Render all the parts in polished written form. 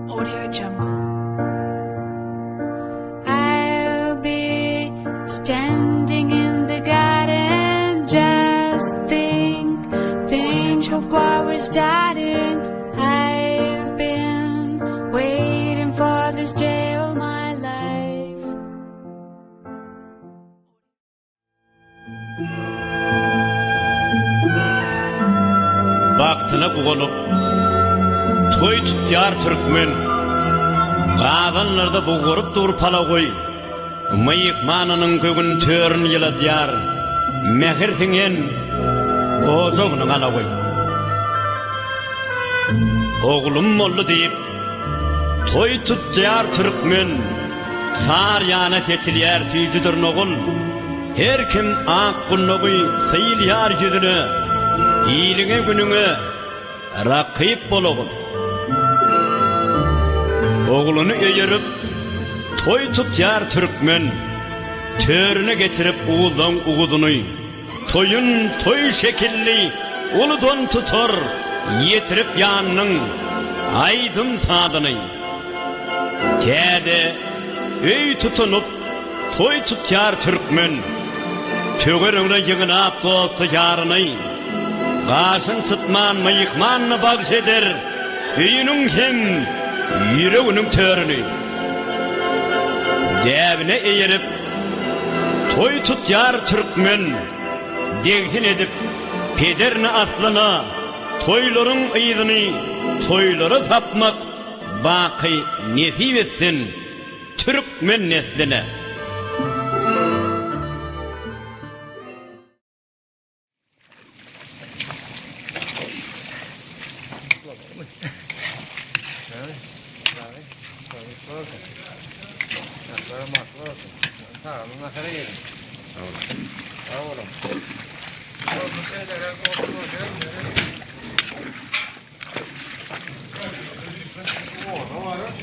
Audio Jungle. I'll be standing in the garden, just think of what we're starting. I've been waiting for this day all my life. Vaktine olup toy tutyar Türkmen gadanlarda boğurup dur pala koy mıyık manının kögün törün yıla diyar mehir tingen ozoğunun ala koy oğlum mollu deyip toy tutyar Türkmen sar yana teçiliyar fücüdür noğul her kim ak kunnoğuy seyil yar yüzünü iyiliğe gününe rakip boloğun oğlunu eğirip toy tutyar Türkmen törüne getirip uğudan uğudunu toyun toy şekilli uludan tutar yetirip yanının aydın sadını kede öy tutunup toy tutyar Türkmen tögörüne yığınap doltu yarını Gaşın sıtman mıyıkmanını bağışeder Üyünün hem yüreğinin törünü Devine eğirip Toy tutyar Türkmen Degsin edip Pederini aslına Toyların ıydını Toyları sapmak Bakı nesip etsin Türkmen nesline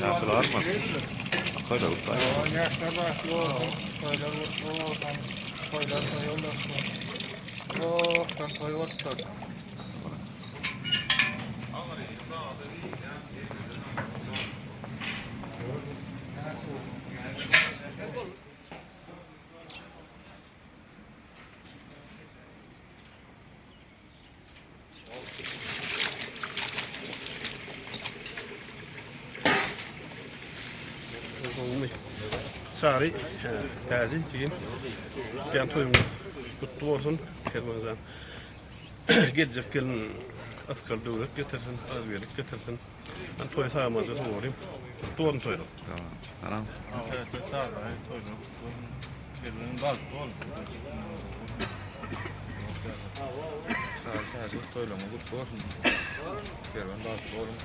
Yapılar mı? Koylar utlar. Sari, Gazi, Sigin, ben toyum kutlu olsun, Kerman'dan. Gelecek gelin askar devlet getirsin, azgırlık getirsin. Ben toy sağlamazsa uğrayayım. Kutlu olsun toyum. Tamam. Evet, sağ ol. Toyum. Gelinin bazı ol. Sağ ol. Toyum kutlu olsun. Kervan bazı olun.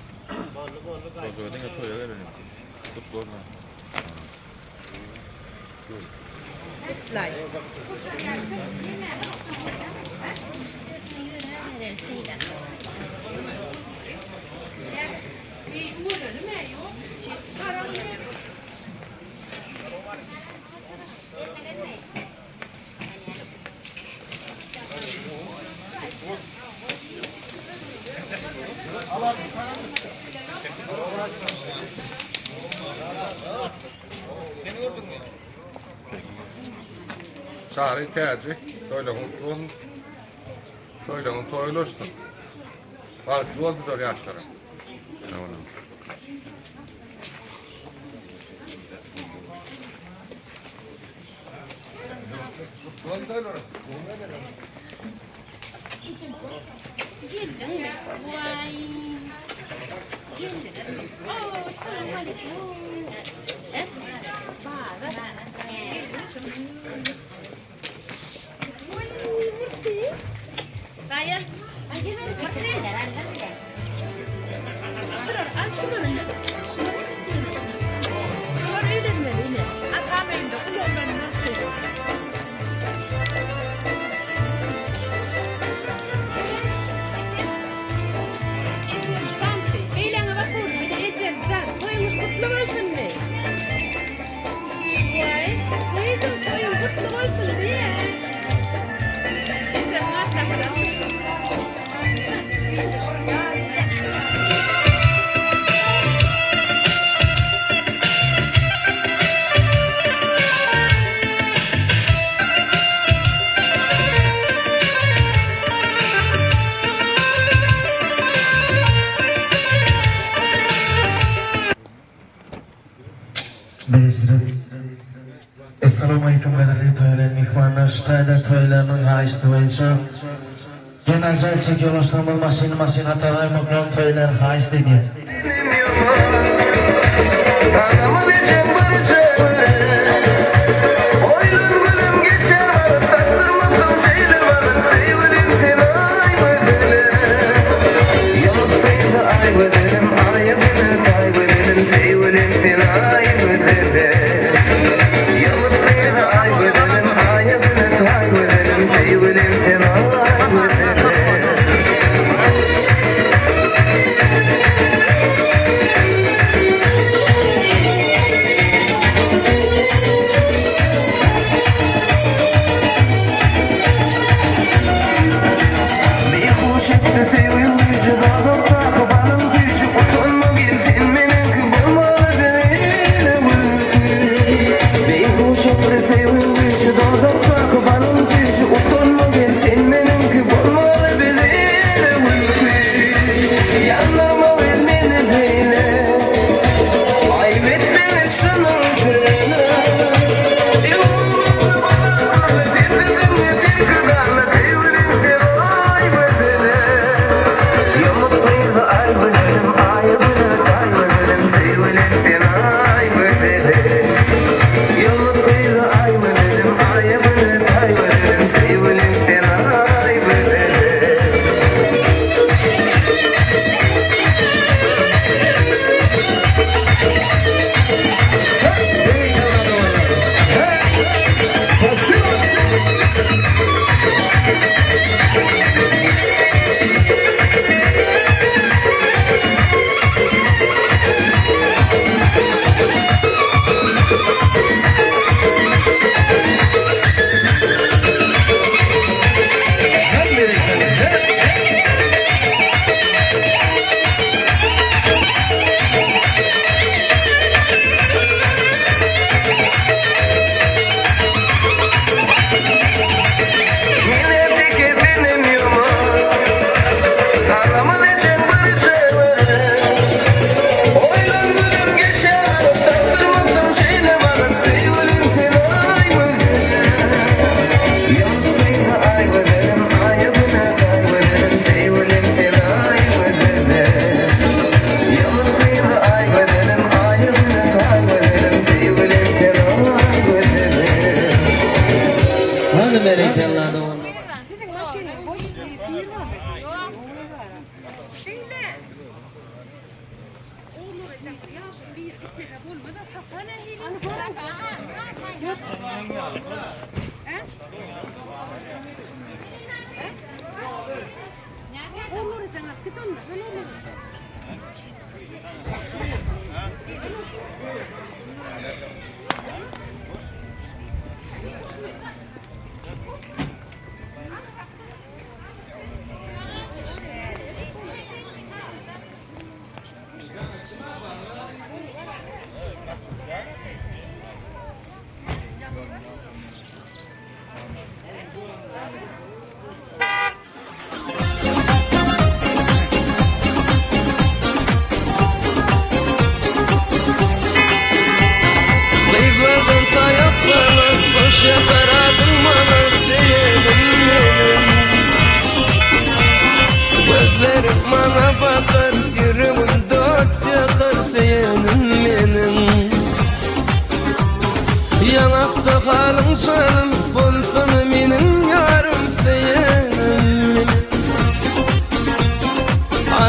Sözü ödün toya gelelim. Kutlu olsun. Lại Sari tercih, toyluğun toylusun. Farklı oldu yaşları. Tamam. sayda toylarının haýyşdy boýunça genaza çeke başlama maşina taway mokran toylar haýyşdy diýer.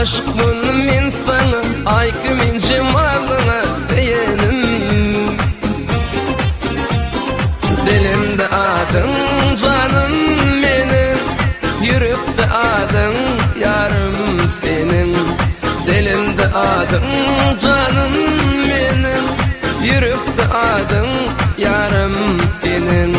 Aşk bunu min sana, aykı min cemalına diyenim. Dilimde adın canım benim, yürekte adın yarım senin. Dilimde adın canım benim, yürekte adın yarım senin.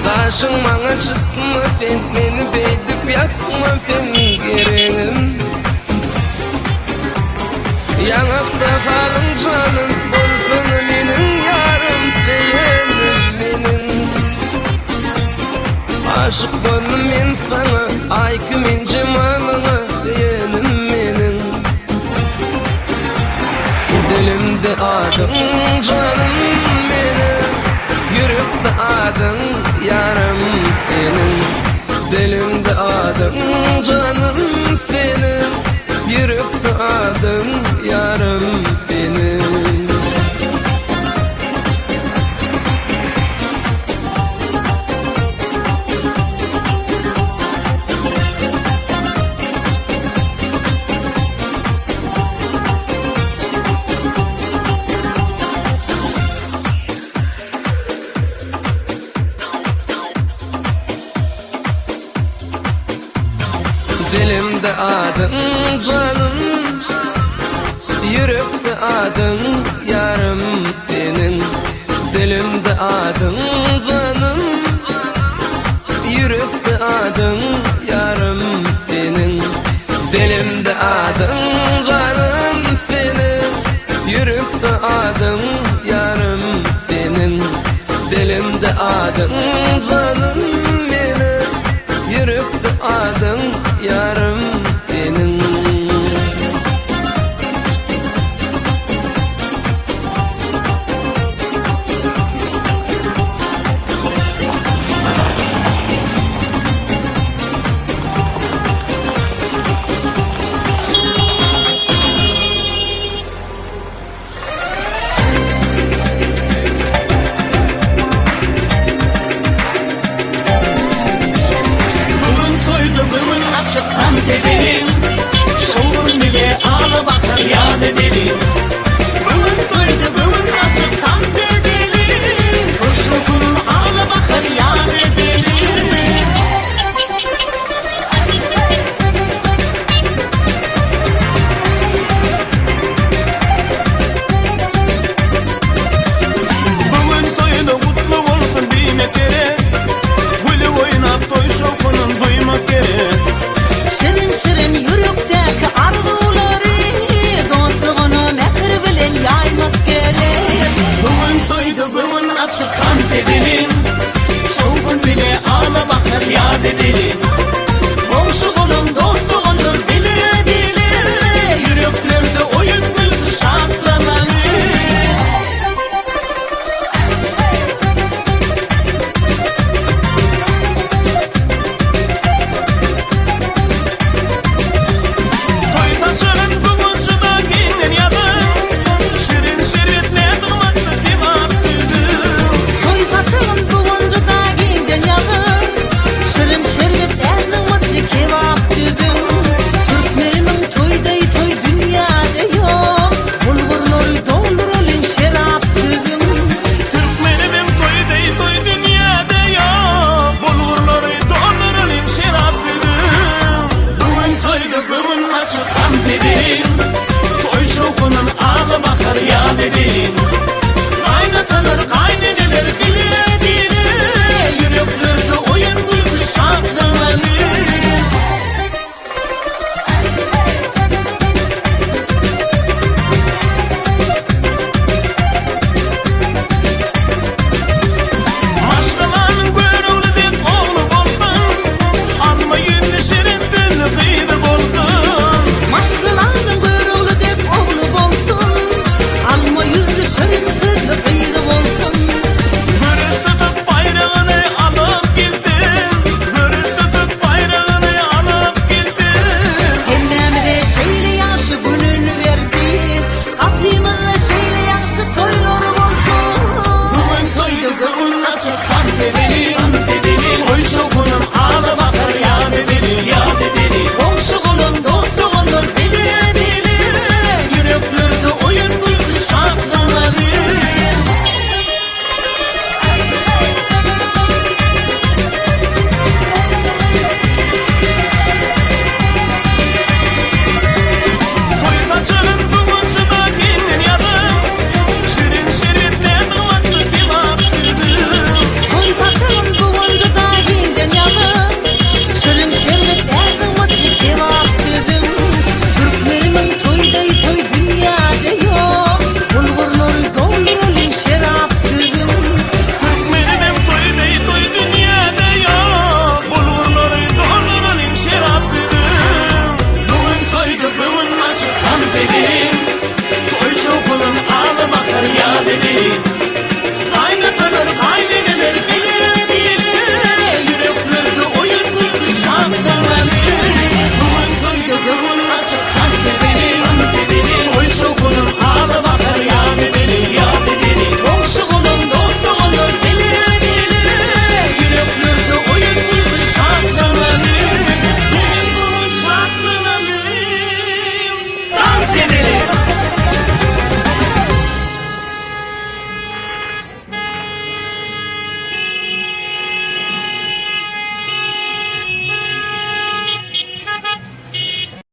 Taşın bana çıkma sen, beni beydip yakma sen gerenim. Yanakta kalın canım bolsun menin yarım seyenim menin. Aşık boldum men sana ay kimin cemalına seyenim menin. Dilimde adın canım menin, yürekte adın yarım senin. Dilimde adın canım senin, yürekte adın yarım senin. Dilimde adın canım, yürekte adın yarım senin. Dilimde adın canım, yürekte adın yarım senin. Dilimde adın canım senin, yürekte adın yarım senin. Dilimde adın canım benim, yürekte adın yarım